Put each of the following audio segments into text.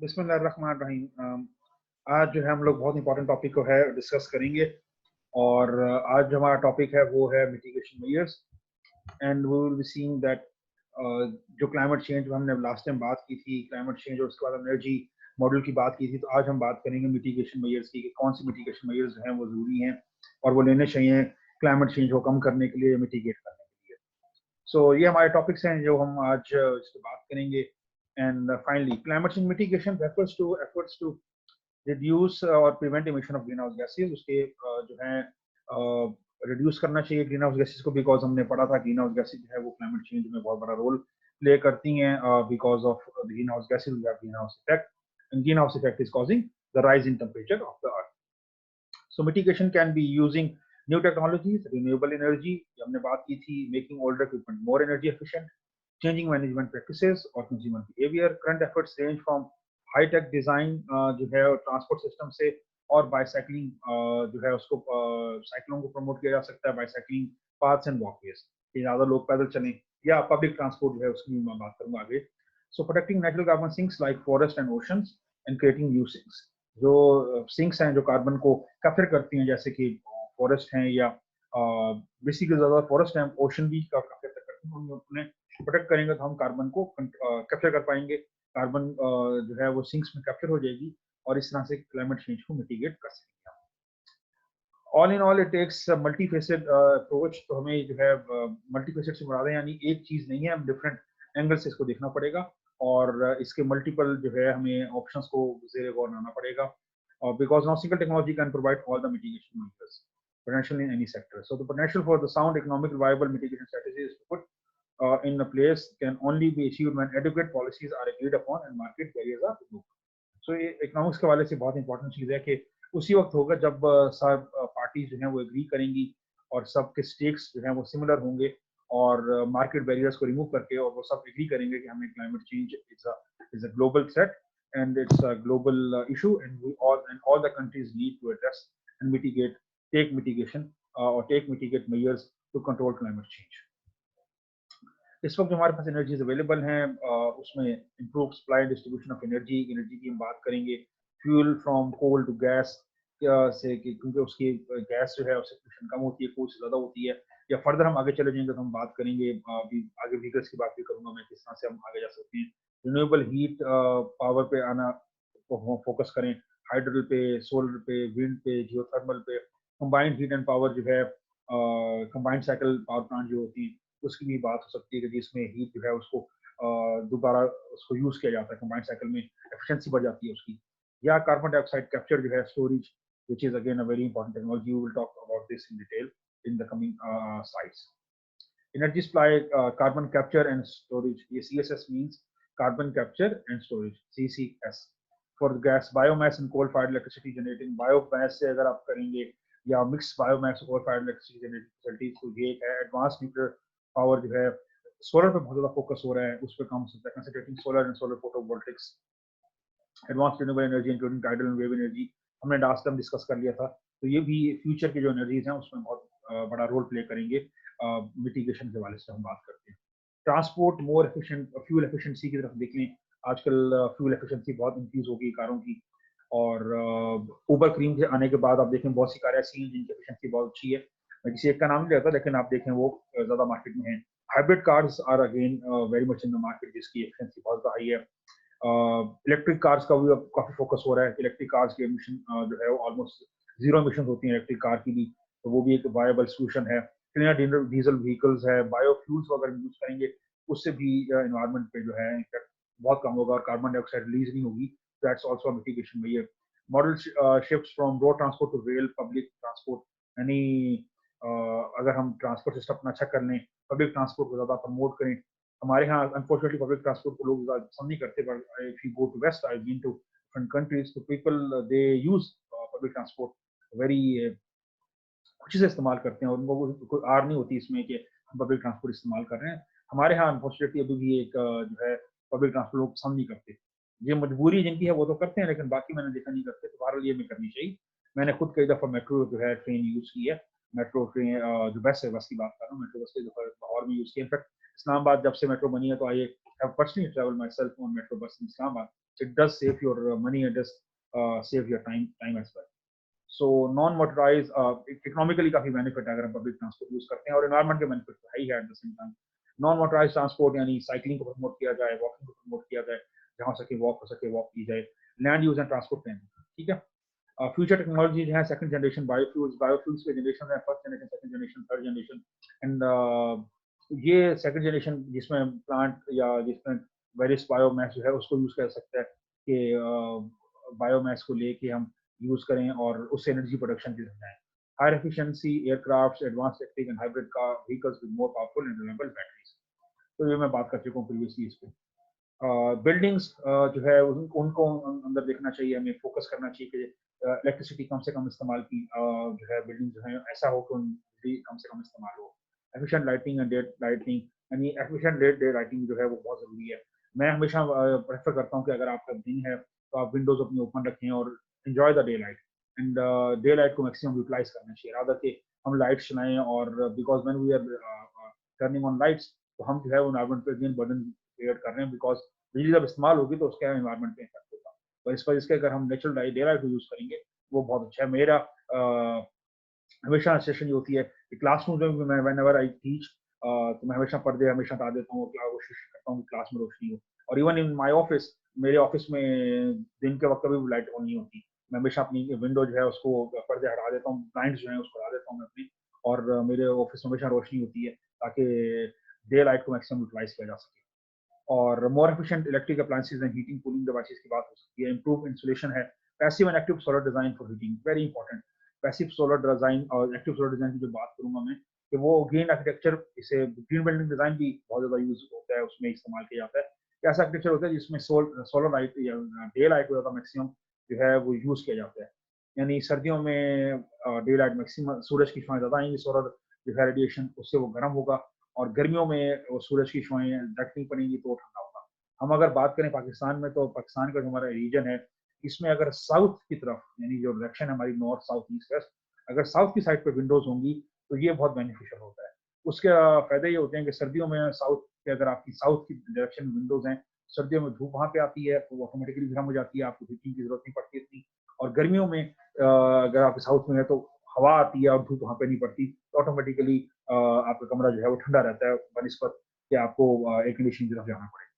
बिस्मिल्लाहिर्रहमानिर्रहीम। आज जो है हम लोग बहुत इंपॉर्टेंट टॉपिक को है डिस्कस करेंगे और आज जो हमारा टॉपिक है वो है mitigation measures and we will be seeing that जो क्लाइमेट चेंज हमने लास्ट टाइम बात की थी क्लाइमेट चेंज और उसके बाद एनर्जी मॉडल की बात की थी, तो आज हम बात करेंगे मिटिगेशन मेजर्स की कि कौन सी मिटिगेशन मेजर्स जो हैं वो ज़रूरी हैं और वो लेने चाहिए क्लाइमेट चेंज को कम करने के लिए, मिटिगेट करने के लिए। सो ये हमारे टॉपिक्स हैं जो हम आज इस पर बात करेंगे। And finally, climate change mitigation refers to efforts to reduce or prevent emission of greenhouse gases। उसके जो है रिड्यूस करना चाहिए ग्रीन हाउस गैसेज को, बिकॉज हमने पढ़ा था ग्रीन हाउस गैसेज जो है वो क्लाइमेट चेंज में बहुत बड़ा रोल प्ले करती हैं, because of greenhouse gases we have greenhouse effect and greenhouse effect is causing the rise in temperature of the earth. So mitigation can be using new technologies, renewable energy, ये हमने बात की थी, making older equipment more energy efficient, changing management practices और consumer behavior। Current efforts range from high tech design जो है transport system से, और बाइसाइकिलिंग जो है उसको साइकिलों को प्रमोट किया जा सकता है, बाइसाइकिलिंग पाथ्स एंड वॉकवेज कि ज़्यादा लोग पैदल चलें, या पब्लिक ट्रांसपोर्ट जो है उसकी मैं बात करूंगा आगे। So protecting natural carbon sinks like forest and oceans and creating new sinks. जो सिंक्स हैं जो कार्बन को कैप्चर करती हैं, जैसे कि फॉरेस्ट हैं या बेसिकली ज़्यादा फॉरेस्ट हैं, ओशन भी कैप्चर करती हैं, उन्हें प्रोटेक्ट करेंगे तो हम कार्बन को कैप्चर कर पाएंगे, कार्बन जो है वो सिंक्स में कैप्चर हो जाएगी और इस तरह से क्लाइमेट चेंज को मिटिगेट कर सकते हैं। All in all it takes multi faceted approach. तो हमें जो है मल्टी फेसेड से मुराद है, यानी एक चीज नहीं है, हम डिफरेंट एंगल से इसको देखना पड़ेगा और इसके मल्टीपल जो है हमें ऑप्शंस को ज़ेरे गौर लाना पड़ेगा, because no single technology can provide all the mitigation measures potential in any sector. So the potential for the sound economic viable mitigation strategies to put in a place can only be achieved when adequate policies are agreed upon and market barriers are removed. So ये economics के वाले से बहुत important चीज़ है कि उसी वक्त होगा जब सब पार्टीज जो हैं वो एग्री करेंगी और सबके स्टेक्स जो हैं वो सिमिलर होंगे और मार्केट बैरियर्स को रिमूव करके, और वो सब एग्री करेंगे कि हमें climate change is a global threat and it's a global issue and all the countries need to address and take mitigation or take mitigate measures to control climate change। इस वक्त जो हमारे पास एनर्जीज अवेलेबल हैं उसमें improve supply distribution of energy की हम बात करेंगे। Fuel from coal to gas से, क्योंकि उसकी गैस जो है उससे पोल्यूशन कम होती है, कोल से ज़्यादा होती है। या फर्दर हम आगे चले जाएंगे तो हम बात करेंगे, आगे व्हीकल्स की बात भी करूंगा मैं, किस तरह से हम आगे जा सकते हैं। रिन्यूएबल हीट पावर पे आना फोकस करें, हाइड्रल पे, सोलर पे, विंड पे, जियोथर्मल पे। कंबाइंड हीट एंड पावर जो है कंबाइंड साइकिल पावर प्लांट जो होती है उसकी भी बात हो सकती है कि जिसमें हीट जो है उसको दोबारा उसको यूज किया जाता है, कंबाइंड साइकिल में एफिशिएंसी बढ़ जाती है उसकी। या कार्बन डाइऑक्साइड कैप्चर जो है, storage, which is again a very important technology. We will talk about this in detail in the coming slides. Energy supply, carbon capture and storage. CSS means carbon capture and storage, CCS, for gas, biomass and coal-fired electricity generating। biomass से अगर आप करेंगे या mix biomass coal-fired electricity generating facilities, तो ये है advance nuclear power जो है। सोलर पे बहुत ज़्यादा फोकस हो रहा है, उस पर काम हो सकता है, concentrating solar and solar photovoltaics. Advance renewable energy including tidal and wave energy, हमने लास्ट टाइम डिस्कस कर लिया था। तो ये भी फ्यूचर की जो एनर्जीज हैं उसमें बहुत बड़ा रोल प्ले करेंगे। मिटिगेशन के हवाले से हम बात करते हैं। Transport more efficient, fuel efficiency की तरफ देख लें, आजकल फ्यूल एफिशिएंसी बहुत इंक्रीज हो गई कारों की, और ऊबर क्रीम के आने के बाद आप देखें बहुत सी कारें ऐसी हैं जिनकी एफिशिएंसी बहुत अच्छी है। मैं किसी एक का नाम नहीं लेता, लेकिन आप देखें वो ज़्यादा मार्केट में है। Hybrid cars are again very much in the market, जिसकी एफिशिएंसी बहुत हाई है। इलेक्ट्रिक कार्स का भी अब काफी फोकस हो रहा है कि इलेक्ट्रिक कार्स की एमिशन जो है ऑलमोस्ट जीरो एमिशन होती हैं इलेक्ट्रिक कार की भी, तो वो भी एक वायबल सोल्यूशन है। क्लीनर डीजल व्हीकल्स है, बायोफ्यूल्स अगर यूज करेंगे उससे भी एनवायरनमेंट पे जो है इफेक्ट बहुत कम होगा और कार्बन डाइऑक्साइड रिलीज नहीं होगी। That's also mitigation measure. Modal shifts from road transport to rail public transport, यानी अगर हम ट्रांसपोर्ट सिस्टम अपना अच्छा कर लें, पब्लिक ट्रांसपोर्ट को ज़्यादा प्रमोट करें। हमारे यहाँ अनफॉर्चुनेटली पब्लिक ट्रांसपोर्ट को लोग पसंद नहीं करते, पर if you go to west, I been to different countries, तो people they use public transport very खुशी से इस्तेमाल करते हैं और उनको कोई आर नहीं होती इसमें कि हम पब्लिक ट्रांसपोर्ट इस्तेमाल कर रहे हैं। हमारे यहाँ अनफॉर्चुनेटली अभी भी एक जो है पब्लिक ट्रांसपोर्ट लोग पसंद नहीं करते। ये मजबूरी जिनकी है वो तो करते हैं, लेकिन बाकी मैंने देखा नहीं करते, तो बहरहाल ये में करनी चाहिए। मैंने खुद कई दफ़ा मेट्रो जो है ट्रेन यूज़ की है, मेट्रो ट्रेन जो बस है बस की बात कर रहा हूँ, मेट्रो बस कई दफ़ा लाहौर में यूज़ की है। इनफैक्ट इस्लामाबाद जब से मेट्रो बनी है तो I have personally travel my self on metro bus in Islamabad, it does save your money, it does save your time as well. So non motorise economically काफी बेनिफिट है अगर हम पब्लिक ट्रांसपोर्ट यूज करते हैं, और एनवायरमेंट के benefit तो है ही है at the same time. Non motorise transport यानी साइकिलिंग को प्रमोट किया जाए, वॉकिंग को प्रमोट किया जाए, जहां सके वॉक हो सके वॉक की जाए, land use and transport plan, ठीक है। फ्यूचर टेक्नोलॉजी है सेकंड जनरेशन बायोफ्यूल्स के जनरेशन है, first generation, second generation, third generation, and ये सेकंड जनरेशन जिसमें प्लांट या जिसमें वेरियस बायोमास जो है उसको यूज कर सकता है कि बायोमास को लेके हम यूज करें और उससे एनर्जी प्रोडक्शन की जाए। Higher efficiency aircraft, advance electric and hybrid car vehicles with more powerful and reliable batteries. तो ये मैं बात कर चुका हूँ प्रीवियसली इस पे। बिल्डिंग्स जो है उनको अंदर देखना चाहिए, हमें फोकस करना चाहिए कि इलेक्ट्रिसिटी कम से कम इस्तेमाल की जो है बिल्डिंग जो है ऐसा हो कि उनकी कम से कम इस्तेमाल हो। Efficient lighting and day lighting, यानी एफिशिएंट डे लाइटिंग जो है वो बहुत ज़रूरी है। मैं हमेशा प्रेफर करता हूँ कि अगर आपका दिन है तो आप विंडोज अपनी ओपन रखें और enjoy the daylight, and daylight को मैक्सिमम यूटिलाइज करना चाहिए रादर कि हम लाइट चलाएं, और because when we are turning on lights तो हम जो है एनवायरमेंट पे अगेन बर्डन क्रिएट कर रहे हैं, बिकॉज बिजली जब इस्तेमाल होगी तो उसके एनवायरमेंट पे इफेक्ट होगा। और इस पर इसके अगर हम नेचुरल डे लाइट को यूज करेंगे वो बहुत अच्छा है। मेरा हमेशा सेशन ये होती है कि क्लासरूम में मैं व्हेनेवर आई टीच तो मैं हमेशा पर्दे हमेशा हटा देता हूँ, कोशिश करता हूँ कि क्लास में रोशनी हो। और इवन इन माय ऑफिस, मेरे ऑफिस में दिन के वक्त कभी भी लाइट ऑन नहीं होती, मैं हमेशा अपनी विंडो जो है उसको पर्दे हटा देता हूँ, ब्लाइंड्स जो है उसको हटा देता हूँ मैं अपनी, और मेरे ऑफिस में हमेशा रोशनी होती है ताकि डे लाइट को मैक्सिमम यूटिलाइज किया जा सके। और more efficient electric appliances and heating cooling devices की बात हो सकती है। इंप्रूव इंसुलेशन है, passive and active solar design for heating, very important. Passive solar design और एक्टिव सोलर डिजाइन की जो बात करूंगा मैं कि वो ग्रीन आर्किटेक्चर, इसे ग्रीन बिल्डिंग डिजाइन भी बहुत ज्यादा यूज होता है, उसमें इस्तेमाल किया जाता है। ऐसा आर्किटेक्चर होता है जिसमें सोलर लाइट या डे लाइट को ज्यादा मैक्सिमम जो है वो यूज किया जाता है। यानी सर्दियों में डे लाइट मैक्सिमम, सूरज की छाएं ज्यादा आएंगी, सोलर जो है रेडिएशन उससे वो गर्म होगा, और गर्मियों में वो सूरज की छाएं डायरेक्ट नहीं पड़ेंगी तो ठंडा होगा। हम अगर बात करें पाकिस्तान में, तो पाकिस्तान का जो हमारा रीजन है इसमें अगर साउथ की तरफ, यानी जो डायरेक्शन है हमारी नॉर्थ साउथ ईस्ट वेस्ट, अगर साउथ की साइड पे विंडोज होंगी तो ये बहुत बेनिफिशियल होता है। उसके फायदे ये होते हैं कि सर्दियों में साउथ के, अगर आपकी साउथ की डायरेक्शन में विंडोज हैं, सर्दियों में धूप वहां पे आती है तो वो ऑटोमेटिकली गर्म हो जाती है, आपको हीटिंग की जरूरत नहीं पड़ती इतनी। और गर्मियों में अगर आप साउथ में है तो हवा आती है और धूप वहां पे नहीं पड़ती, तो ऑटोमेटिकली आपका कमरा जो है वो ठंडा रहता है बनिस्बत कि आपको एयर कंडीशनिंग की तरफ जाना पड़े।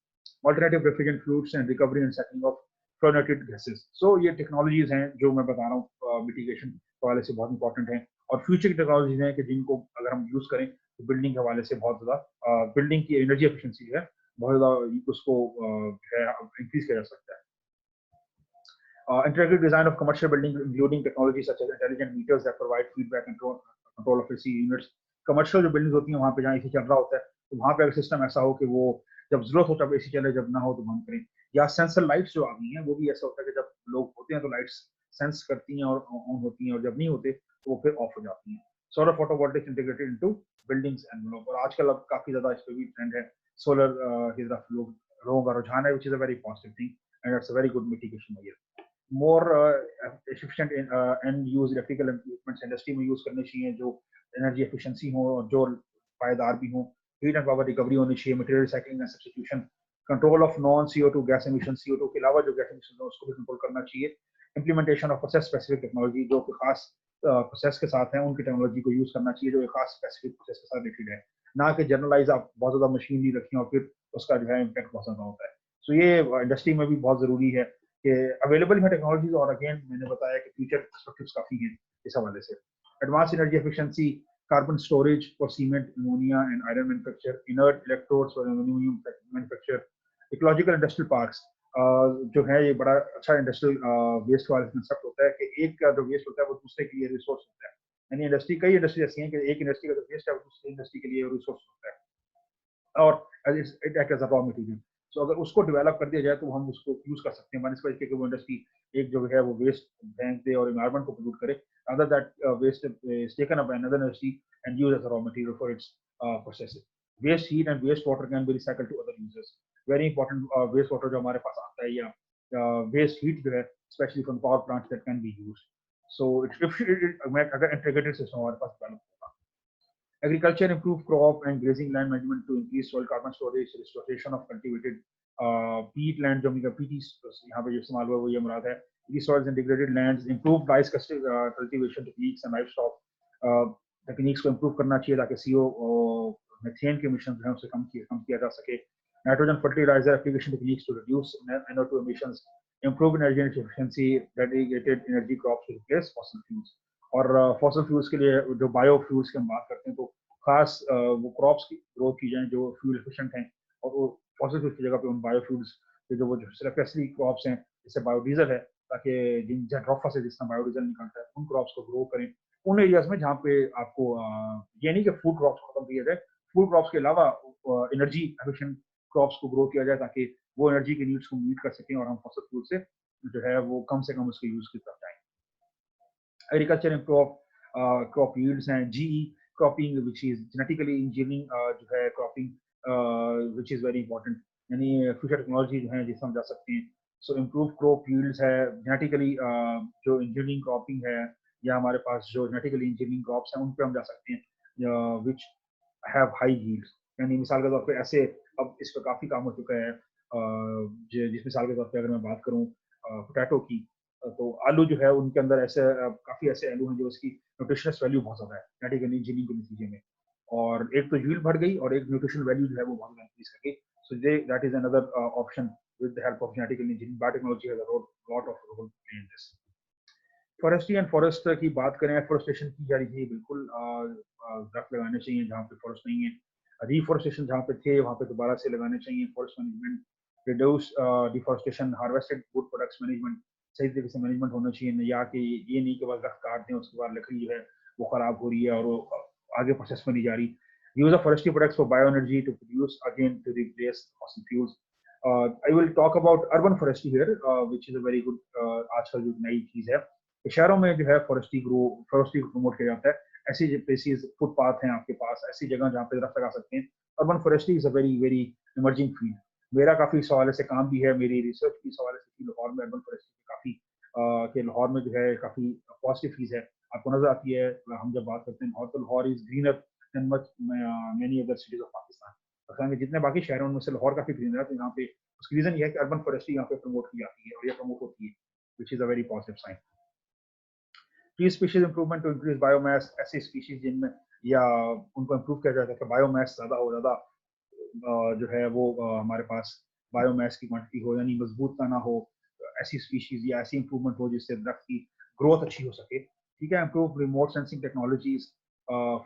Alternative refrigerant fluids and recovery and cycling of fluorinated gases. So ये टेक्नोलॉजीज हैं जो मैं बता रहा हूँ मिटिगेशन के हवाले से बहुत इंपॉर्टेंट हैं, और फ्यूचर की टेक्नोलॉजीज हैं कि जिनको अगर हम यूज करें तो बिल्डिंग के हवाले से बहुत ज्यादा बिल्डिंग की एनर्जी एफिशिएंसी है बहुत ज्यादा उसको इंक्रीज किया जा सकता है। Integrated design of commercial buildings including technologies such as intelligent meters that provide feedback and control of AC units. Commercial जो बिल्डिंग्स होती हैं वहाँ पे जहाँ एसी चल रहा होता है तो वहाँ पे अगर सिस्टम ऐसा हो कि वो जब जरूरत हो तब एसी चले, जब ना हो तो बंद करें। या सेंसर लाइट्स जो आ गई हैं वो भी ऐसा होता है कि जब लोग होते हैं तो लाइट्स सेंस करती हैं और ऑन होती हैं, और जब नहीं होते तो वो फिर ऑफ हो जाती हैं। Solar photovoltaics integrated into buildings and, और आजकल अब काफी ज्यादा इस पे भी ट्रेंड है, सोलर की तरफ लोगों का रुझान है, which is a very positive thing and it's a very good mitigation measure. More efficient and use electrical equipments industry में यूज करने चाहिए जो एनर्जी एफिशिएंसी हो और जो पायदार भी हो। हीट एंड पावर रिकवरी होनी चाहिए, material recycling and substitution, control of non CO2 gas emission, CO2 के अलावा जो गैस एमिशन है उसको भी कंट्रोल करना चाहिए। Implementation of process specific technology, जो कि खास प्रोसेस के साथ है उनकी टेक्नोलॉजी को यूज करना चाहिए जो एक खास स्पेसिफिक प्रोसेस के साथ रिलेटेड है, ना कि जनरलाइज आप बहुत ज्यादा मशीनरी रखें और फिर उसका जो है इम्पैक्ट बहुत ज्यादा होता है। तो ये इंडस्ट्री में भी बहुत जरूरी है कि अवेलेबल है टेक्नोलॉजीज, और अगेन मैंने बताया कि फ्यूचर पर्सपेक्टिव्स काफी हैं इस हवाले से। Advance energy efficiency, carbon storage for cement, ammonia and iron manufacture, inert electrodes for aluminium manufacture, ecological industrial parks, जो है ये बड़ा अच्छा इंडस्ट्रियल वेस्ट वाला कंसेप्ट होता है कि एक का जो वेस्ट होता है वो दूसरे के लिए रिसोर्स होता है। यानी इंडस्ट्री, कई इंडस्ट्री ऐसी हैं कि एक इंडस्ट्री का जो वेस्ट है वो दूसरी इंडस्ट्री के लिए रिसोर्स होता है, और it act as a raw material. So अगर उसको डेवलप कर दिया जाए तो हम उसको यूज कर सकते हैं बनस्पत के, वो इंडस्ट्री एक जो है वो वेस्ट बैंक दे और एनवायरमेंट को पोल्यूट करे, other that waste is taken up by another industry and used as a raw material for its processing. Waste heat and waste water can be recycled to other users, very important. Waste water जो हमारे पास आता है या waste heat जो है specially from power plants that can be used, so अगर integrated system हमारे पास डेवलप होगा। Agriculture improve crop and grazing land management to increase soil carbon storage, restoration of cultivated पीट लैंड जो हमने पीटी यहाँ पे जो इस्तेमाल हुआ वो ये मुराद है। PT soils and degraded lands, improve rice cultivation techniques and livestock techniques को इम्प्रूव करना चाहिए ताकि सीओ मीथेन के एमिशंस हैं उसे कम किया जा सके। Nitrogen fertiliser application techniques to reduce NO2 emissions, improve energy efficiency, dedicated energy crops to replace fossil fuels। और फॉसल फ्यूल्स के लिए जो बायो फ्यूल्स की हम बात करते हैं तो खास वो क्रॉप्स की ग्रोथ की जाए जो फ्यूल एफिशिएंट हैं, और वो फॉसल फ्यूल्स की जगह पे उन बायो फ्यूल्स के जो वो जो सिर्फ क्रॉप्स हैं जैसे बायोडीजल है, ताकि जिन जेट्रोफा से जिसका बायोडीजल निकलता है उन क्रॉप्स को ग्रो करें उन एरियाज में जहाँ पे आपको ये नहीं कि फूड क्रॉप्स खत्म किया जाए, फूड क्रॉप्स के अलावा एनर्जी एफिशिएंट क्रॉप्स को ग्रो किया जाए ताकि वो एनर्जी के नीड्स को मीट कर सकें और हम फॉसल फ्यूल से जो है वो कम से कम उसके यूज की तरफ जाएं। एग्रीकल्चर इम्प्रूव क्रॉप यील्ड्स हैं, GE cropping which is genetically engineering जो है cropping which is very important, यानी फ्यूचर टेक्नोलॉजी जो है जिससे हम जा सकते हैं। सो इम्प्रूव क्रॉप यील्ड्स है, जेनेटिकली जो इंजीनियरिंग क्रॉपिंग है या हमारे पास जो जेनेटिकली इंजीनियरिंग क्रॉप्स हैं उन पर हम जा सकते हैं विच हैव हाई यील्ड्स। यानी मिसाल के तौर पे ऐसे अब इस पर काफ़ी काम हो चुका है, जिस मिसाल के तौर पे अगर मैं बात करूँ पोटैटो की, तो आलू जो है उनके अंदर ऐसे काफ़ी ऐसे आलू हैं जो उसकी न्यूट्रिशनस वैल्यू बहुत ज़्यादा है जेनेटिकली इंजीनियरिंग के नतीजे में, और एक तो यील्ड बढ़ गई और एक न्यूट्रिशनल वैल्यू जो है वो बहुत ज़्यादा इंक्रीज कर गई। So that is another option with the help of genetical engineering, biotechnology has a lot of role play in this. Forestry and forest की बात करें, एफोरेस्टेशन की जा रही है, बिल्कुल दरख्त लगाने चाहिए जहाँ पे फॉरेस्ट नहीं है, रिफॉरेस्टेशन जहाँ पे थे वहाँ पे दोबारा से लगाने चाहिए, forest management, reduce deforestation, harvested would products management, सही तरीके से मैनेजमेंट होना चाहिए, या कि ये नहीं कि बस दरख्त काट दें उसके बाद लकड़ी जो है वो खराब हो रही है और वो आगे प्रोसेस में नहीं जा रही। Use of forestry products for bioenergy to produce again to replace fossil fuels. I will talk about urban forestry here which is a very good आजकल जो नई चीज है, शहरों में जो है फॉरेस्ट्री को प्रमोट किया जाता है। ऐसी प्लेसेस फुटपाथ हैं आपके पास, ऐसी जगह जहाँ पे दरख्त लगा सकते हैं। Urban forestry is a very very emerging field. मेरा काफी इस हवाले से काम भी है, मेरी रिसर्च की इस हवाले से लाहौर में अर्बन फॉरेस्ट्री काफी कि लाहौर में जो है काफी पॉजिटिव चीज है, आपको नजर आती है। हम जब बात करते हैं लाहौर, तो Lahore is greener than much many other cities of Pakistan. जितने बाकी शहरों में से लाहौर काफी ग्रीनर है, तो यहाँ पे उसकी रीजन ये है कि अर्बन फॉरेस्ट्री यहाँ पे प्रमोट की जाती है और ये प्रमोट होती है, which is a very positive sign. Tree species improvement to increase biomass, ऐसी स्पीशीज जिनमें या उनको इंप्रूव किया जाता है कि बायोमास ज्यादा हो, ज्यादा जो है वो हमारे पास बायोमास की क्वांटिटी हो, यानी मजबूत तना हो, ऐसी स्पीशीज या ऐसी इंप्रूवमेंट हो जिससे दरख्त की ग्रोथ अच्छी हो सके। ठीक है, improve remote sensing technologies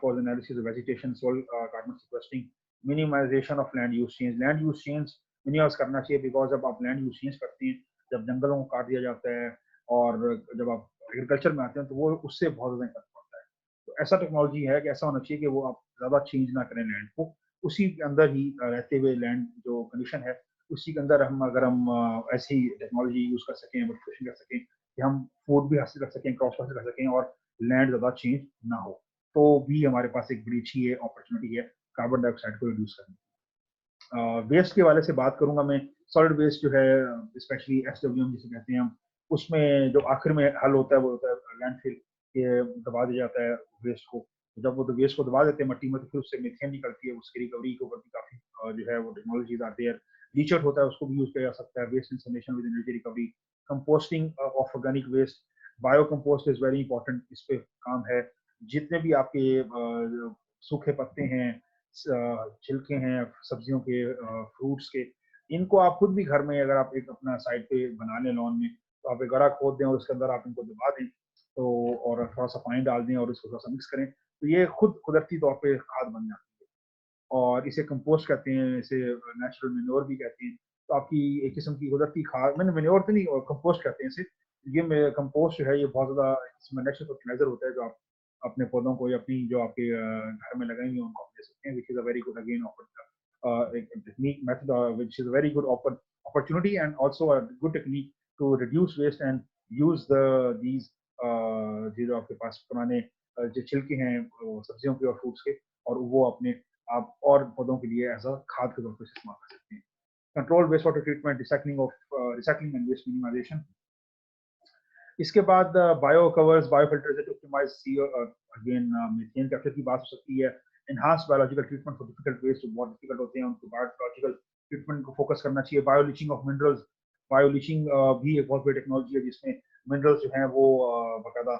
for the analysis of vegetation, soil carbon sequestering, minimisation of land use change minimise करना चाहिए, बिकॉज जब आप लैंड यूज चेंज करते हैं, जब जंगलों को काट दिया जाता है और जब आप एग्रीकल्चर में आते हैं तो वो उससे बहुत ज्यादा इफेक्ट पड़ता है। तो ऐसा टेक्नोलॉजी है कि ऐसा होना चाहिए कि वो आप ज्यादा चेंज ना करें लैंड को, उसी के अंदर ही रहते हुए लैंड जो कंडीशन है उसी के अंदर हम अगर हम ऐसी टेक्नोलॉजी यूज कर सकें, मॉडिफिकेशन कर सकें कि हम फूड भी हासिल कर सकें, क्रॉप्स हासिल कर सकें और लैंड ज्यादा चेंज ना हो, तो भी हमारे पास एक बड़ी अच्छी है अपॉर्चुनिटी है कार्बन डाइऑक्साइड को रिड्यूस करने की। वेस्ट के वाले से बात करूंगा मैं। सॉलिड वेस्ट जो है स्पेशली SWM जिसे कहते हैं हम, उसमें जो आखिर में हल होता है वो होता है लैंडफिल, के दबा दिया जाता है वेस्ट को। जब वो वेस्ट को दबा देते हैं मट्टी में तो फिर उससे मीथेन निकलती है, उसकी रिकवरी के ऊपर भी काफी जो है वो टेक्नोलॉजीज आती है। लीचट होता है, उसको भी यूज किया जा सकता है, waste incineration with energy recovery, composting of organic waste, bio compost is very important, इस पे काम है। जितने भी आपके सूखे पत्ते हैं, छिलके हैं सब्जियों के, फ्रूट्स के, इनको आप खुद भी घर में अगर आप एक अपना साइड पे बना लें लॉन में, तो आप एक गड्ढा खोद दें और उसके अंदर आप इनको दबा दें, तो और थोड़ा सा पानी डाल दें और इसको थोड़ा सा मिक्स करें, तो ये खुद कुदरती तौर पे खाद बन जाती है और इसे कंपोस्ट कहते हैं, इसे नेचुरल मेन्योर भी कहते हैं। तो आपकी एक किस्म की कुदरती खाद, मैंने मेन्योर तो नहीं, और कंपोस्ट कहते हैं इसे। ये कंपोस्ट जो है ये बहुत ज्यादा इसमें नेचुरल फर्टिलाइजर होता है जो आप अपने पौधों को या अपनी जो आपके घर में लगाएंगे उनको आप दे सकते हैं, विच is a very good again technique method which is a very good opportunity and also a good technique to reduce waste and use these जो आपके पास पुराने जो छिलके हैं सब्जियों के और फ्रूट्स के, और वो अपने आप और पौधों के लिए एज अ खाद के तौर पर इस्तेमाल कर सकते हैं। Control waste water treatment, recycling and waste minimization. इसके बाद bio covers, bio filters to optimize again methane capture की बात हो सकती है। Enhance biological treatment for difficult waste, जो बहुत डिफिकल्ट होते हैं उनको बायोलॉजिकल ट्रीटमेंट को फोकस करना चाहिए। Bio leaching of minerals, bio leaching भी एक बहुत बड़ी टेक्नोलॉजी है जिसमें मिनरल्स जो हैं वो बाकायदा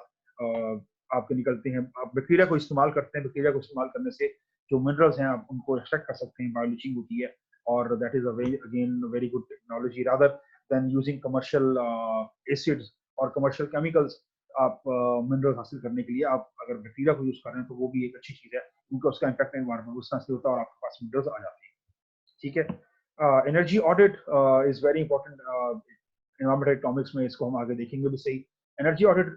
आपके निकलते हैं। आप बैक्टीरिया को इस्तेमाल करते हैं, बैक्टीरिया को इस्तेमाल करने से जो मिनरल्स हैं आप उनको एक्सट्रैक्ट कर सकते हैं, बायो लीचिंग होती है। और that is again very good technology rather than using commercial acids और कमर्शियल केमिकल्स। आप मिनरल हासिल करने के लिए आप अगर बैक्टीरिया को यूज कर रहे हैं तो वो भी एक अच्छी चीज है, क्योंकि उसका इम्पैक्ट एनवायरमेंट उस तरह से होता है और आपके पास मिनरल्स आ जाते हैं। ठीक है। Energy audit is very important. Environmental economics में इसको हम आगे देखेंगे भी सही। Energy audit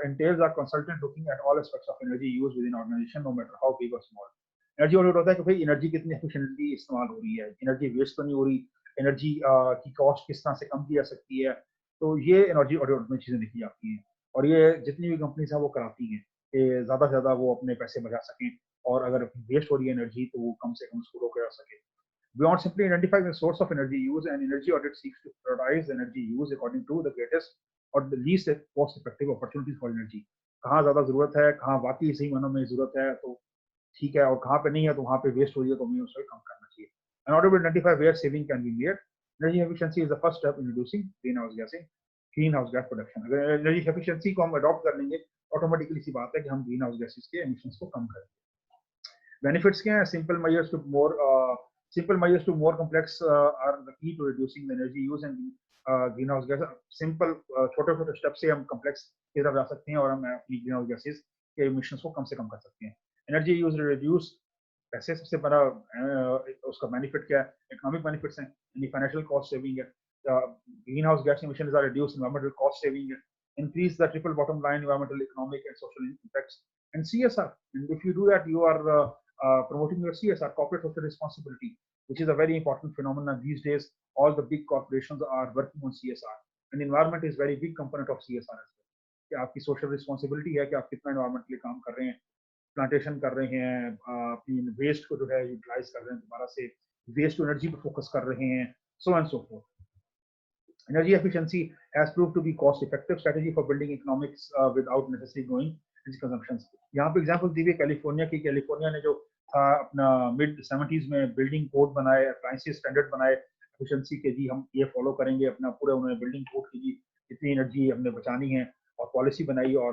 entails a consultant looking at all aspects of energy used within organization, no matter how big or small. Energy audit होता है कि भाई एनर्जी कितनी एफिशिएंटली इस्तेमाल हो रही है, एनर्जी वेस्ट तो नहीं हो रही, एनर्जी की कॉस्ट किस तरह से कम की जा सकती है। तो ये एनर्जी ऑडिट में चीजें देखी जाती हैं और ये जितनी भी कंपनीज हैं वो कराती हैं कि ज्यादा से ज्यादा वो अपने पैसे बचा सकें और अगर वेस्ट हो रही है एनर्जी तो वो कम से कम उसको रोका जा सके। Beyond simply identifying the source of energy use, an energy audit seeks to prioritize energy use according to the greatest or the least cost-effective opportunities for energy. कहाँ ज्यादा जरूरत है, कहाँ वाकई सही मानों में जरूरत है तो ठीक है, और कहाँ पे नहीं है तो वहाँ पे वेस्ट हो रही है तो हमें उसको कम करना चाहिए। An audit will identify where saving can be made. Energy efficiency is the first step in reducing greenhouse gas production. अगर एनर्जी एफिशिएंसी को हम अडॉप्ट कर लेंगे, ऑटोमेटिकली सी बात है कि हम ग्रीन हाउस गैसेस के एमिशंस को कम करेंगे। बेनिफिट्स क्या हैं? simple measures to more complex are the key to reducing the energy use and greenhouse gas. Simple छोटे छोटे स्टेप से हम कॉम्प्लेक्स की तरफ जा सकते हैं और हम अपनी ग्रीनहाउस गैसेस के इमिशंस को कम से कम कर सकते हैं। एनर्जी यूज रिड्यूस, पैसे सबसे बड़ा उसका बेनिफिट क्या है? इकोनॉमिक बेनिफिट्स हैं, यानी फाइनेंशियल कॉस्ट सेविंग है, green house gas emissions are reduce, environmental cost saving है, increase the triple bottom line environmental, economic and social impacts, and CSR. And if you do that, you are promoting your CSR, corporate social responsibility, which is a very important phenomenon these days. All the big corporations are working on CSR, and environment is very big component of CSR as well. कि आपकी social responsibility है कि आप कितना environment के लिए काम कर रहे हैं, प्लांटेशन कर रहे हैं, अपनी वेस्ट को जो है यूटिलाइज कर रहे हैं, दोबारा से वेस्ट टू एनर्जी पे फोकस कर रहे हैं, so and so forth. Energy efficiency has proved to be cost-effective strategy for building economics without necessarily growing its consumptions. यहाँ पे एग्जांपल दी हुई कैलिफोर्निया की। कैलिफोर्निया ने जो था अपना मिड 70s में बिल्डिंग कोड बनाए, अप्लायंसेस स्टैंडर्ड बनाए एफिशिएंसी के, जी हम ये फॉलो करेंगे अपना पूरा, उन्होंने बिल्डिंग कोड की जी इतनी एनर्जी हमने बचानी है और पॉलिसी बनाई और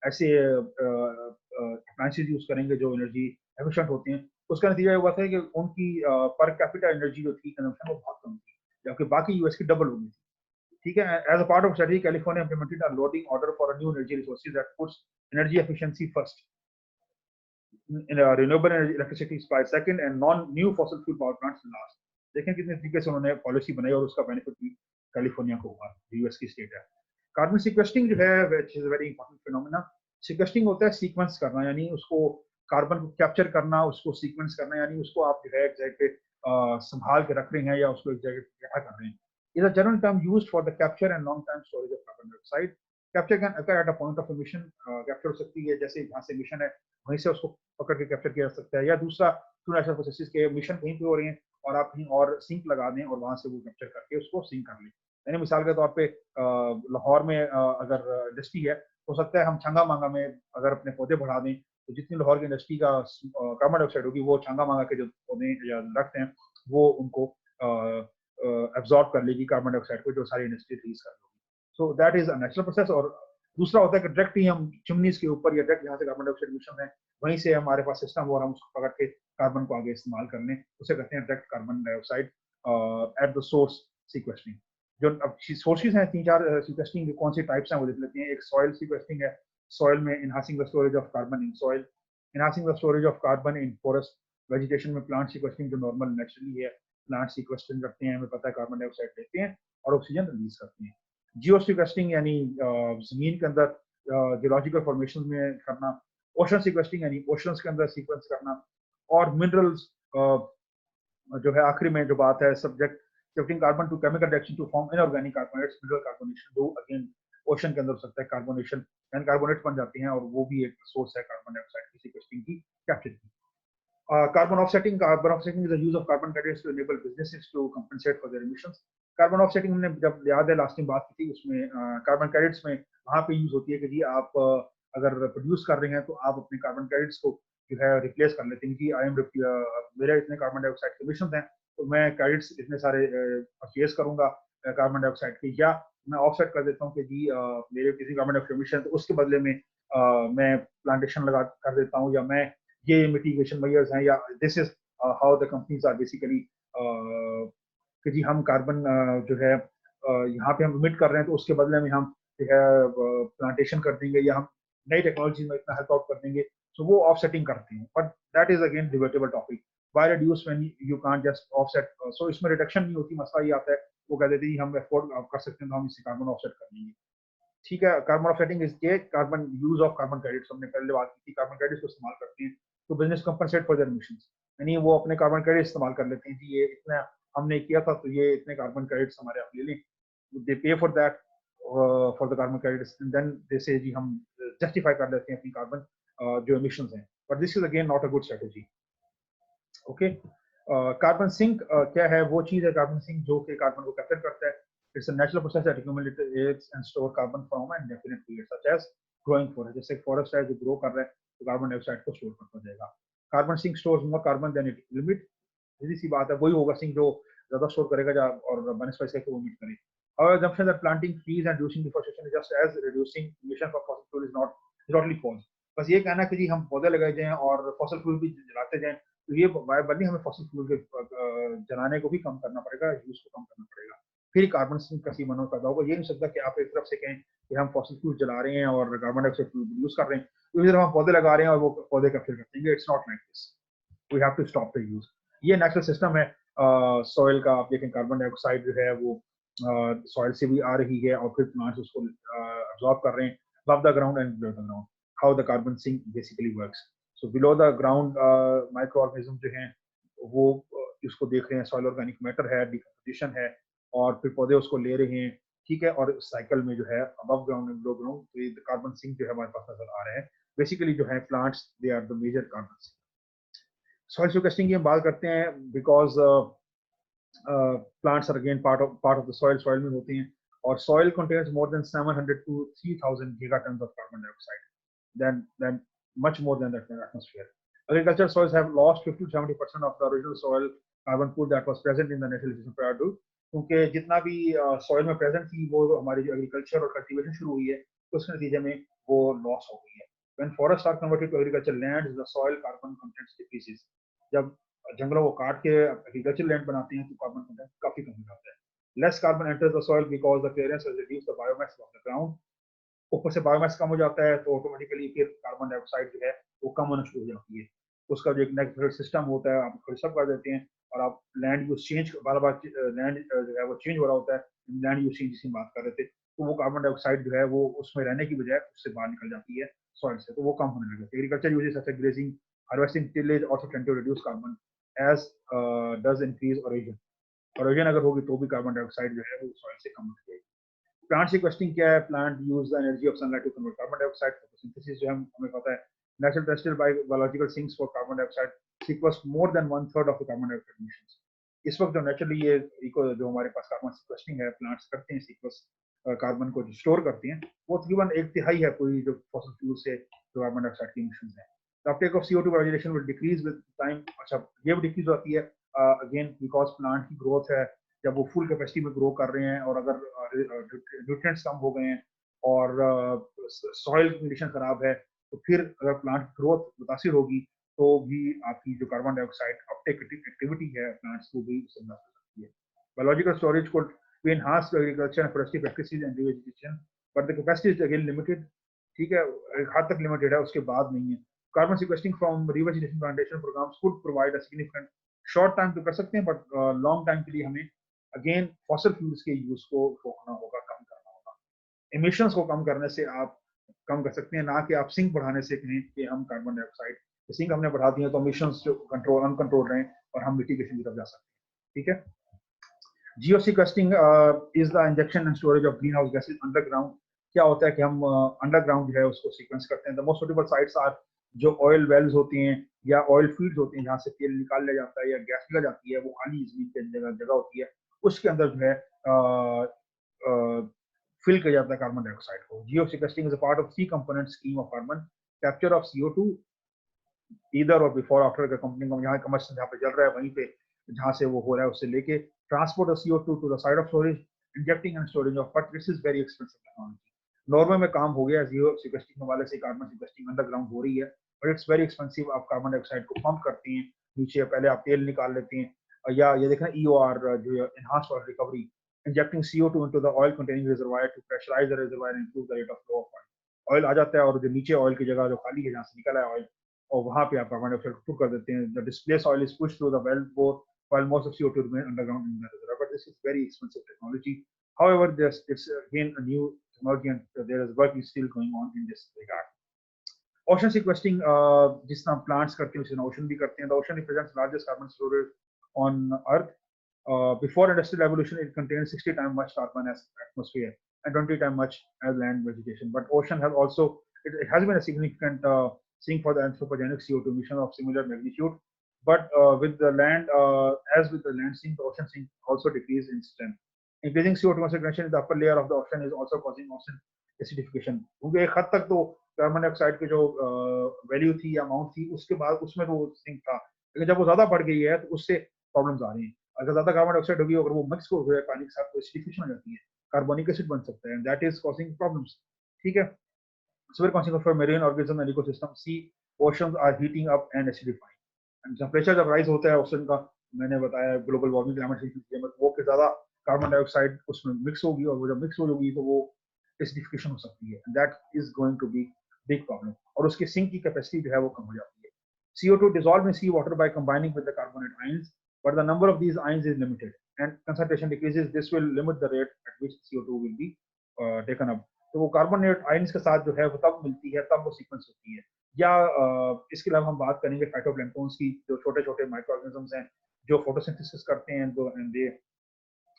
ऐसे अप्लायंसेस यूज करेंगे जो एनर्जी एफिशिएंट होते हैं। उसका नतीजा ये हुआ था कि उनकी पर कैपिटा एनर्जी जो थी कंजम्पशन वो बहुत कम थी, जबकि बाकी यूएस की डबल हो गई थी। ठीक है। As a part of strategy, California implemented a loading order for a new energy resources that puts energy efficiency first, in renewable energy electricity supply second, and non-new fossil fuel power plants last. देखें कितने तरीके से उन्होंने policy बनाई और उसका benefit भी California को हुआ, यूएस की स्टेट है। कार्बन सीक्वेस्टिंग जो है which is a very important phenomena. Sequestering होता है सीक्वेंस करना, यानी उसको कार्बन को कैप्चर करना, उसको सीक्वेंस करना, यानी उसको आप जो है एक जगह पे संभाल के रख रहे हैं या उसको एक जगह पे इकट्ठा कर रहे हैं। is a general term used for the capture and long-term storage of carbon dioxide. Capture can occur at a point of emission. Capture हो सकती है जैसे जहाँ से emission है वहीं से उसको पकड़ के कैप्चर किया जा सकता है, या दूसरा थ्रू नेचुरल प्रोसेसेस के emission कहीं पे हो रही है और आप कहीं और सिंक लगा दें और वहां से वो कैप्चर करके उसको सिंक कर लें। यानी मिसाल के तौर पे लाहौर में अगर इंडस्ट्री है, हो सकता है हम छंगा मांगा में अगर अपने पौधे बढ़ा दें तो जितनी लाहौर की इंडस्ट्री का कार्बन डाइऑक्साइड होगी वो छंगा मांगा के जो पौधे या रखते हैं वो उनको एब्जॉर्ब कर लेगी कार्बन डाइऑक्साइड को, जो सारी इंडस्ट्री रिलीज कर लेगी। सो that is a natural process. और दूसरा होता है कि डायरेक्ट ही हम चिमनीज के ऊपर या डायरेक्ट जहाँ से कार्बन डाइऑक्साइड इमिशन है वहीं से हमारे पास सिस्टम हो और हम उसको पकड़ के कार्बन को आगे इस्तेमाल कर लें, उसे कहते हैं direct carbon dioxide at the source sequestering. जो अब सोर्सेज हैं 3-4 सीक्वेस्टिंग कौन सी टाइप्स हैं वो देख लेते हैं। एक सॉइल सीक्वेस्टिंग है, सॉइल में enhancing the storage of carbon in soil, enhancing the storage of carbon in forest. Vegetation में प्लांट सीक्वेस्टिंग जो नॉर्मल नेचुरली है, प्लांट सीक्वेस्टिंग करते हैं, हमें पता है कार्बन डाइऑक्साइड लेते हैं और ऑक्सीजन रिलीज करते हैं। जियो सीक्वेस्टिंग यानी जमीन के अंदर जियोलॉजिकल फॉर्मेशन में करना, ओशन सीक्वेस्टिंग यानी ओशंस के अंदर सीक्वेंस करना, और मिनरल्स जो है आखिरी में जो बात है subject shifting carbon to chemical reaction to form inorganic carbonates, mineral carbonation जो अगेन ओशन के अंदर हो सकता है, कार्बोनेशन एंड कार्बोनेट्स बन जाते हैं और वो भी एक सोर्स है कार्बन डाइऑक्साइड की सीक्वेस्टिंग की, कैप्चर की। Carbon offsetting. Carbon offsetting is the use of carbon credits to enable businesses to compensate for their emissions. Carbon offsetting हमने जब याद है लास्ट टाइम बात की थी उसमें कार्बन क्रेडिट्स में वहाँ पे यूज होती है कि जी आप अगर प्रोड्यूस कर रहे हैं तो आप अपने कार्बन क्रेडिट्स को जो है रिप्लेस कर लेते हैं कि आई एम मेरा इतने कार्बन डाइऑक्साइड के इमिशंस हैं तो मैं क्रेडिट्स इतने सारे परचेज करूंगा कार्बन डाइऑक्साइड के, या मैं ऑफसेट कर देता हूँ कि जी मेरे किसी कार्बन डाइऑक्साइड एमिशन तो उसके बदले में मैं प्लांटेशन लगा कर देता हूँ, या मैं ये मिटिगेशन मेजर्स हैं, या this is how the companies are basically कि जी हम कार्बन जो है यहाँ पे हम इमिट कर रहे हैं, तो उसके बदले में हम जो है प्लांटेशन कर देंगे, या हम नई टेक्नोलॉजी में इतना हेल्प आउट कर देंगे, तो वो ऑफसेटिंग करते हैं, but that is again debatable topic. Why reduce when you can't just offset, so इसमें रिडक्शन नहीं होती, मसला ये आता है वो कहते थे हम अफोर्ड कर सकते हैं तो हम इससे कार्बन ऑफसेट कर लेंगे। ठीक है, कार्बन ऑफसेटिंग इज ये carbon use of carbon credits, हमने पहले बात की थी, कार्बन क्रेडिट्स को इस्तेमाल करते हैं तो business compensate for their emissions, यानी वो अपने कार्बन क्रेडिट इस्तेमाल कर लेते हैं जी ये इतना हमने किया था तो ये इतने कार्बन क्रेडिट्स हमारे आप ले लें, they pay for that for the carbon credits, and then they say जी हम जस्टिफाई कर लेते हैं अपनी कार्बन जो एमिशंस हैं, but this is again not a good strategy. Okay, carbon sink क्या है? वो चीज है कार्बन सिंक जो कि कार्बन को कैप्चर करता है। It's a natural process that accumulates and store carbon from an indefinite period such as growing forest, जैसे फॉरेस्ट है जो ग्रो कर रहा है तो कार्बन डाइऑक्साइड को स्टोर करता जाएगा। Carbon sink stores more carbon than it limit, सीधी सी बात है वही होगा सिंक जो ज्यादा स्टोर करेगा और बनस्पति से वो emit करे। Our assumption that planting trees and reducing deforestation is just as reducing emission from fossil fuel is not really false। बस ये कहना कि जी हम पौधे लगाए जाएं और फॉसिल फ्यूल भी जलाते जाएं तो ये वायबल नहीं, हमें फॉसिल फ्यूल के जलाने को भी कम करना पड़ेगा, यूज को कम करना पड़ेगा, फिर कार्बन सिंक का सीमा पैदा होगा। ये नहीं सकता कि आप एक तरफ से कहें कि हम फॉसिल फ्यूल जला रहे हैं और कार्बन डाइऑक्साइड यूज कर रहे हैं, दूसरी तरफ हम पौधे लगा रहे हैं और वो पौधे कैप्चर कर देंगे। It's not like this, we have to stop the use. ये नेचुरल सिस्टम है सॉइल का। आप देखें कार्बन डाइऑक्साइड जो है वो सॉइल से भी आ रही है और फिर प्लांट्स उसको अब्सॉर्ब कर रहे हैं above the ground and below the ground, how the carbon sink basically works। so below the ground microorganism जो हैं वो इसको देख रहे हैं, सॉइल ऑर्गेनिक मैटर है, डिकम्पोजिशन है, और फिर पौधे उसको ले रहे हैं, ठीक है, और साइकिल में जो है above ground and below ground तो कार्बन सिंक जो है हमारे पास नजर आ रहे हैं। बेसिकली जो है plants they are the major carbon sink. Soil स्टोकेस्टिंग की हम बात करते हैं because plants are again part of the soil में होते हैं, और soil contains more than 700 to 3000 gigatons of carbon dioxide, then much more than that in the atmosphere। Agricultural soils have lost 50 to 70% of the original soil carbon pool that was present in the natural system prior to, क्योंकि जितना भी soil में present थी वो हमारी जो agriculture और cultivation शुरू हुई है तो उसके नतीजे में वो loss हो गई है। When forests are converted to agricultural lands, the soil carbon content decreases। जब जंगलों को काट के एग्रीकल्चर लैंड बनाते हैं तो कार्बन कंटेंट काफी कम हो जाता है। Less carbon enters the soil because the clearance has reduced the biomass of the ground. ऊपर से बायोमास कम हो जाता है तो ऑटोमेटिकली फिर कार्बन डाइऑक्साइड जो है वो कम होना शुरू हो जाती है। उसका जो एक नेचुरल सिस्टम होता है आप सब कर देते हैं और आप लैंड यूज चेंज बार बार लैंड जो है वो चेंज हो रहा होता है, लैंड यूज चेंज जिसकी बात कर रहे थे, तो वो कार्बन डाइऑक्साइड जो है वो उसमें रहने की बजाय उससे बाहर निकल जाती है सॉइल से, तो वो कम होने लगे। Agriculture uses such as grazing, harvesting, tillage also tend to reduce carbon as does increase erosion। erosion अगर होगी तो भी कार्बन डाइऑक्साइड जो है वो सॉइल से कम हो जाएगी। प्लांट सीक्वेस्टिंग क्या है? Plant use the energy of sunlight to convert carbon dioxide. Photosynthesis जो हमें पता है, natural terrestrial biological sinks for carbon dioxide sequester more than 1/3 of the carbon dioxide emissions. इस वक्त जो नेचुरली ये जो हमारे पास कार्बन सीक्वेस्टिंग है, प्लांट्स करते हैं सीक्वेस्ट कार्बन को स्टोर करते हैं, वो तकरीबन 1/3 है पूरी जो फॉसिल फ्यूल से जो कार्बन डाइऑक्साइड की एमिशंस है। The uptake of CO2 by vegetation will decrease with time। अच्छा ये भी डिक्रीज होती है अगेन बिकॉज प्लांट की ग्रोथ है, जब वो फुल कैपेसिटी में ग्रो कर रहे हैं और अगर न्यूट्रिएंट्स कम हो गए हैं और सॉइल कंडीशन खराब है तो फिर अगर प्लांट ग्रोथ मुतासिर होगी तो भी आपकी जो कार्बन डाइऑक्साइड अपटेक एक्टिविटी है प्लांट्स को भी उससे मुतासिर सकती है। बायोलॉजिकल स्टोरेज को be enhanced to agriculture and forestry practices and revegetation, but the capacity is again limited। ठीक है, एक हद तक लिमिटेड है, उसके बाद नहीं है। Carbon sequestering from revegetation plantation programmes could provide a significant, short time तो कर सकते हैं बट लॉन्ग टाइम के लिए हमें अगेन फॉसिल फ्यूल्स के यूज को रोकना होगा, कम करना होगा। एमिशंस को कम करने से आप कम कर सकते हैं, ना कि आप सिंक बढ़ाने से कहें कि हम कार्बन डाइऑक्साइड सिंक हमने बढ़ा दिए तो एमिशंस जो कंट्रोल अनकंट्रोल रहे और हम मिटिगेशन की तरफ जा सकते हैं। ठीक है, geosequestering is the injection and storage of greenhouse gases underground. क्या होता है कि हम अंडरग्राउंड जो है उसको सीक्वेंस करते हैं। The most suitable sites are जो ऑयल वेल्स होती हैं या ऑयल फील्ड्स होती हैं जहाँ से तेल निकाल लिया जाता है या गैस निकल जाती है, वो खाली जमीन पे जगह होती है, उसके अंदर जो है फिल किया जाता है कार्बन डाइऑक्साइड को। Geosequestering is a part of 3 component scheme of carbon capture of CO2 either और बिफोर आफ्टर। कंपनी को यहाँ कमर्शियल जहाँ पे चल रहा है वहीं पे जहाँ से वो हो रहा है उससे लेके transport of CO2 to the side of storage, injecting and storage of, but this is very expensive technology. Norway में काम हो गया जीरो सिक्वेस्टिंग वाले से, कार्बन सिक्वेस्टिंग अंडरग्राउंड हो रही है, बट इट्स वेरी एक्सपेंसिव। आप कार्बन डाइऑक्साइड को पंप करती हैं नीचे, पहले आप तेल निकाल लेती हैं, या ये देखना EOR जो enhanced oil recovery, injecting CO2 into the oil containing reservoir to pressurize the reservoir and improve the rate of flow of oil। Oil आ जाता है और जो नीचे ऑयल की जगह जो खाली है जहाँ से निकला है ऑयल, और वहाँ पे आप कार्बन डाइऑक्साइड को कर देते हैं। The displace oil is push through the well bore while most of CO2 remain underground in the reservoir, but this is very expensive technology. However, it's again a new technology and there is work is still going on in this regard. Ocean sequestering, जिस तरह plants करते हैं उसी तरह ocean भी करते हैं। The ocean represents largest carbon storage on Earth. Before industrial evolution, it contained 60 times much carbon as atmosphere and 20 times much as land vegetation. But ocean has also, it has been a significant sink for the anthropogenic CO2 emission of similar magnitude. But with the land, as with the land sink, the ocean sink also decreased in strength. Increasing CO2 concentration in the upper layer of the ocean is also causing ocean acidification. क्योंकि एक हद तक तो carbon dioxide की जो value थी या amount थी उसके बाद उसमें तो सिंक था, लेकिन जब वो ज्यादा बढ़ गई है तो उससे प्रॉब्लम्स आ रही हैं। अगर ज्यादा कार्बन डाइऑक्साइड होगी, अगर वो मिक्स हो गया पानी के साथ तो एसिडिफिकेशन हो जाती है, कार्बोनिक एसिड बन सकता है, and that is causing problems. ठीक है, severe consequence for marine organism and ecosystem। Sea oceans are heating up and acidifying। Temperature जब राइज होता है ओशन का, मैंने बताया ग्लोबल वार्मिंग क्लाइमेट चेंज, वो के ज्यादा कार्बन डाइऑक्साइड उसमें मिक्स होगी, और वो जब मिक्स होगी तो वो एसिडिफिकेशन हो सकती है, that is going to be big problem, और उसकी सिंक की कैपेसिटी जो है वो कम हो जाती है। CO2 dissolved in seawater by combining with the carbonate ions, but the number of these ions is limited and concentration decreases. This will limit the rate at which CO2 will be taken up। तो वो carbonate ions के साथ जो है वो तब मिलती है, तब वो सीक्वेंस होती है। या इसके अलावा हम बात करेंगे फाइटोप्लैंक्टन्स की, जो छोटे छोटे माइक्रो ऑर्गेनिजम्स हैं जो फोटोसिंथेसिस करते हैं, तो and they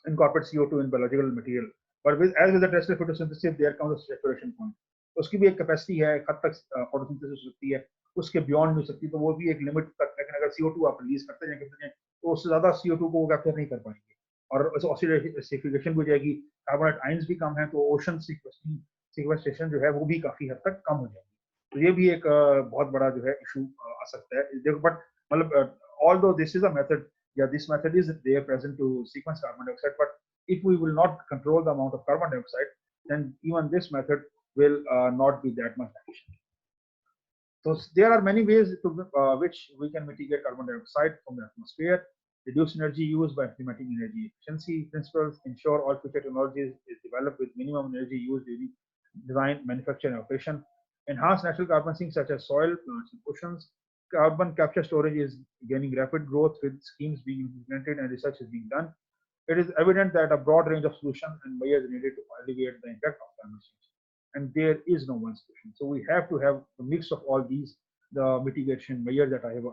incorporate CO2 in biological material, but as with the terrestrial photosynthesis there comes a saturation point। उसकी भी एक कैपेसिटी है, एक हद तक फोटोसिंथेसिस हो सकती है, उसके बियॉन्ड नहीं हो सकती, तो वो भी एक लिमिट तक। लेकिन अगर CO2 आप रिलीज करते हैं तो उससे ज्यादा CO2 को वो कैप्चर नहीं कर पाएंगे, और ऑक्सीडेशन भी हो जाएगी, कार्बोनेट आयंस भी कम है, तो ओशन सिक्वेस्ट्रेशन जो है वो भी काफी हद तक कम हो जाएगी। तो ये भी एक बहुत बड़ा जो है इशू आ सकता है। देखो, बट मतलब although this is a method, yeah, this method is there present to sequence carbon dioxide, but if we will not control the amount of carbon dioxide, then even this method will not be that much efficient। So there are many ways to which we can mitigate carbon dioxide from the atmosphere. Reduce energy use by implementing energy efficiency principles. Ensure all future technologies is developed with minimum energy use during design, manufacture, and operation. Enhance natural carbon sinks such as soil, plants, and oceans. Carbon capture storage is gaining rapid growth with schemes being implemented and research is being done. It is evident that a broad range of solutions and measures are needed to alleviate the impact of climate change, and there is no one solution. So we have to have a mix of all these, the mitigation measures that I have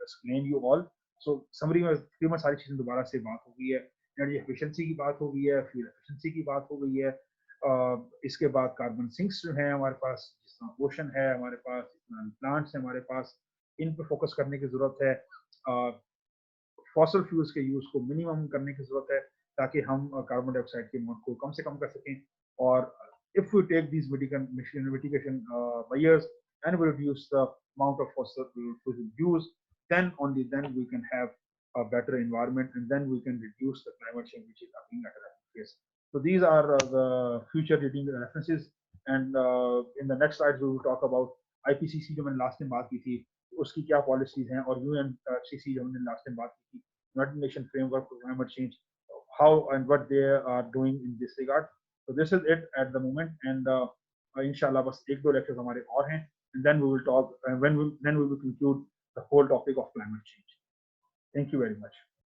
explained you all। So summary में तकरीबन सारी चीजें दोबारा से बात हो गई है। एनर्जी एफिशिएंसी की बात हो गई है, फ्यूल एफिशिएंसी की बात हो गई है, इसके बाद कार्बन सिंक्स जो है हमारे पास, जिस तरह ओशन है हमारे पास, जितना प्लांट्स है हमारे पास, इन पर फोकस करने की जरूरत है। फॉसल फ्यूल्स के यूज को मिनिमम करने की जरूरत है ताकि हम कार्बन डाइऑक्साइड के अमाउंट को कम से कम कर सकें। और if we take these mitigation measures and we reduce the amount of fossil fuel use, then only then we can have a better environment, and then we can reduce the climate change which is happening at our face। So these are the future reading references, and in the next slides we will talk about IPCC जो मैंने last time बात की थी उसकी क्या policies हैं, और UNFCCC जो हमने लास्ट टाइम बात की थी, United nation framework for climate change, how and what they are doing in this regard। So this is it at the moment, and inshallah बस एक दो lectures हमारे और हैं, and then we will talk, then we will conclude the whole topic of climate change। Thank you very much।